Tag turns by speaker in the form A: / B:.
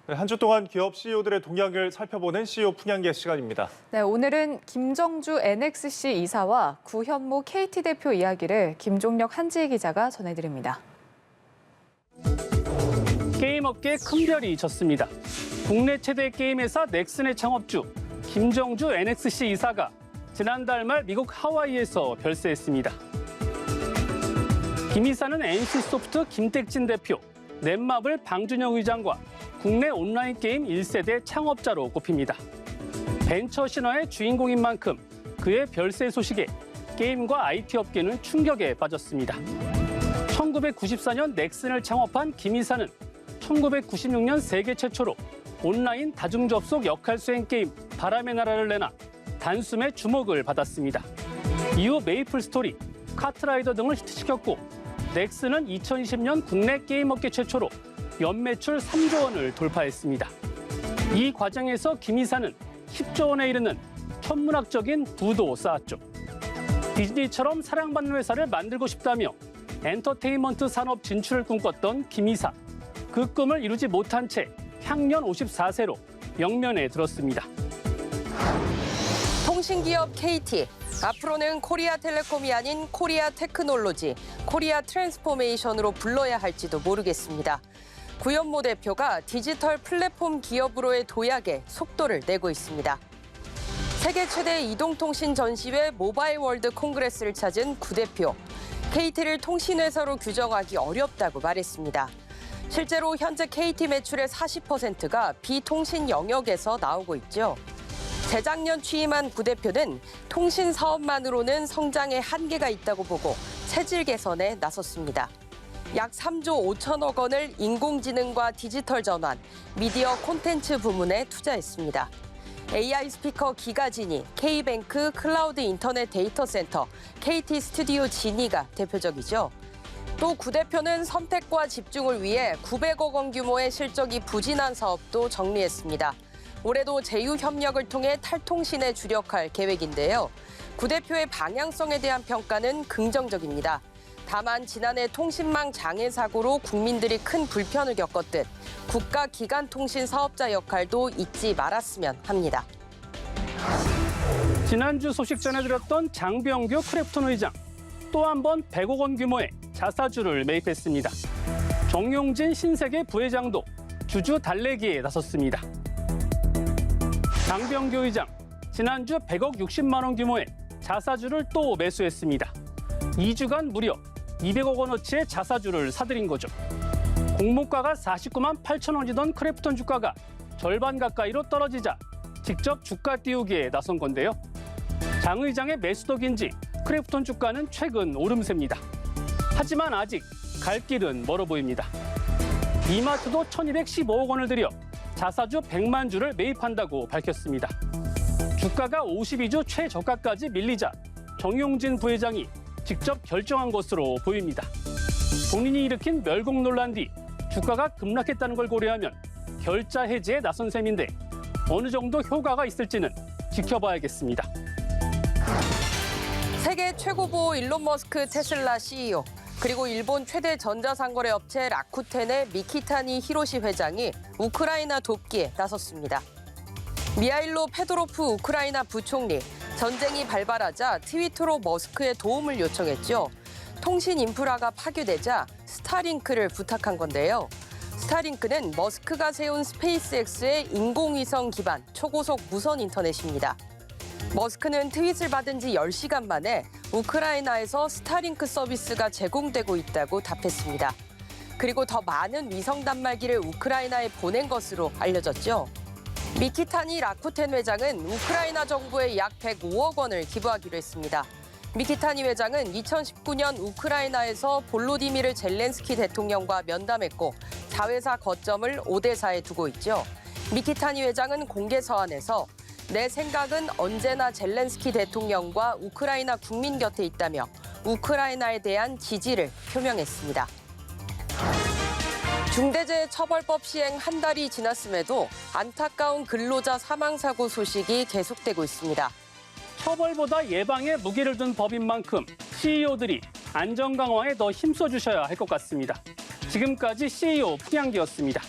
A: 네, 한 주 동안 기업 CEO들의 동향을 살펴보는 CEO 풍향계 시간입니다.
B: 네, 오늘은 김정주 NXC 이사와 구현모 KT 대표 이야기를 김종력 한지희 기자가 전해드립니다.
C: 게임 업계에 큰 별이 졌습니다. 국내 최대 게임 회사 넥슨의 창업주 김정주 NXC 이사가 지난달 말 미국 하와이에서 별세했습니다. 김 이사는 NC소프트 김택진 대표, 넷마블 방준영 의장과 국내 온라인 게임 1세대 창업자로 꼽힙니다. 벤처 신화의 주인공인 만큼 그의 별세 소식에 게임과 IT 업계는 충격에 빠졌습니다. 1994년 넥슨을 창업한 김 이사는 1996년 세계 최초로 온라인 다중접속 역할 수행 게임 바람의 나라를 내놔 단숨에 주목을 받았습니다. 이후 메이플 스토리, 카트라이더 등을 히트시켰고 넥슨은 2020년 국내 게임 업계 최초로 연매출 3조 원을 돌파했습니다. 이 과정에서 김 이사는 10조 원에 이르는 천문학적인 부도 쌓았죠. 디즈니처럼 사랑받는 회사를 만들고 싶다며 엔터테인먼트 산업 진출을 꿈꿨던 김 이사. 그 꿈을 이루지 못한 채 향년 54세로 영면에 들었습니다.
D: 통신기업 KT, 앞으로는 코리아텔레콤이 아닌 코리아테크놀로지, 코리아트랜스포메이션으로 불러야 할지도 모르겠습니다. 구현모 대표가 디지털 플랫폼 기업으로의 도약에 속도를 내고 있습니다. 세계 최대 이동통신 전시회 모바일 월드 콩그레스를 찾은 구 대표. KT를 통신회사로 규정하기 어렵다고 말했습니다. 실제로 현재 KT 매출의 40%가 비통신 영역에서 나오고 있죠. 재작년 취임한 구 대표는 통신 사업만으로는 성장에 한계가 있다고 보고 체질 개선에 나섰습니다. 약 3조 5천억 원을 인공지능과 디지털 전환, 미디어 콘텐츠 부문에 투자했습니다. AI 스피커 기가지니, K뱅크 클라우드 인터넷 데이터 센터, KT 스튜디오 지니가 대표적이죠. 또 구 대표는 선택과 집중을 위해 900억 원 규모의 실적이 부진한 사업도 정리했습니다. 올해도 제휴 협력을 통해 탈통신에 주력할 계획인데요. 구 대표의 방향성에 대한 평가는 긍정적입니다. 다만 지난해 통신망 장애 사고로 국민들이 큰 불편을 겪었듯 국가 기관 통신 사업자 역할도 잊지 말았으면 합니다.
C: 지난주 소식 전해드렸던 장병규 크래프톤 의장. 또 한 번 100억 원 규모의 자사주를 매입했습니다. 정용진 신세계 부회장도 주주 달래기에 나섰습니다. 장병규 의장, 지난주 100억 60만 원 규모의 자사주를 또 매수했습니다. 2주간 무려 200억 원어치의 자사주를 사들인 거죠. 공모가가 49만 8천 원이던 크래프톤 주가가 절반 가까이로 떨어지자 직접 주가 띄우기에 나선 건데요. 장 의장의 매수덕인지 크래프톤 주가는 최근 오름세입니다. 하지만 아직 갈 길은 멀어 보입니다. 이마트도 1,215억 원을 들여 자사주 100만 주를 매입한다고 밝혔습니다. 주가가 52주 최저가까지 밀리자 정용진 부회장이 직접 결정한 것으로 보입니다. 본인이 일으킨 멸공 논란 뒤 주가가 급락했다는 걸 고려하면 결자 해지에 나선 셈인데 어느 정도 효과가 있을지는 지켜봐야겠습니다.
D: 세계 최고보 일론 머스크 테슬라 CEO, 그리고 일본 최대 전자상거래 업체 라쿠텐의 미키타니 히로시 회장이 우크라이나 돕기에 나섰습니다. 미하일로 페도로프 우크라이나 부총리, 전쟁이 발발하자 트위터로 머스크의 도움을 요청했죠. 통신 인프라가 파괴되자 스타링크를 부탁한 건데요. 스타링크는 머스크가 세운 스페이스X의 인공위성 기반 초고속 무선 인터넷입니다. 머스크는 트윗을 받은 지 10시간 만에 우크라이나에서 스타링크 서비스가 제공되고 있다고 답했습니다. 그리고 더 많은 위성 단말기를 우크라이나에 보낸 것으로 알려졌죠. 미키타니 라쿠텐 회장은 우크라이나 정부에 약 105억 원을 기부하기로 했습니다. 미키타니 회장은 2019년 우크라이나에서 볼로디미르 젤렌스키 대통령과 면담했고 자회사 거점을 오데사에 두고 있죠. 미키타니 회장은 공개 서한에서 내 생각은 언제나 젤렌스키 대통령과 우크라이나 국민 곁에 있다며 우크라이나에 대한 지지를 표명했습니다. 중대재해처벌법 시행 한 달이 지났음에도 안타까운 근로자 사망사고 소식이 계속되고 있습니다.
C: 처벌보다 예방에 무게를 둔 법인 만큼 CEO들이 안전 강화에 더 힘써 주셔야 할 것 같습니다. 지금까지 CEO 풍향기였습니다.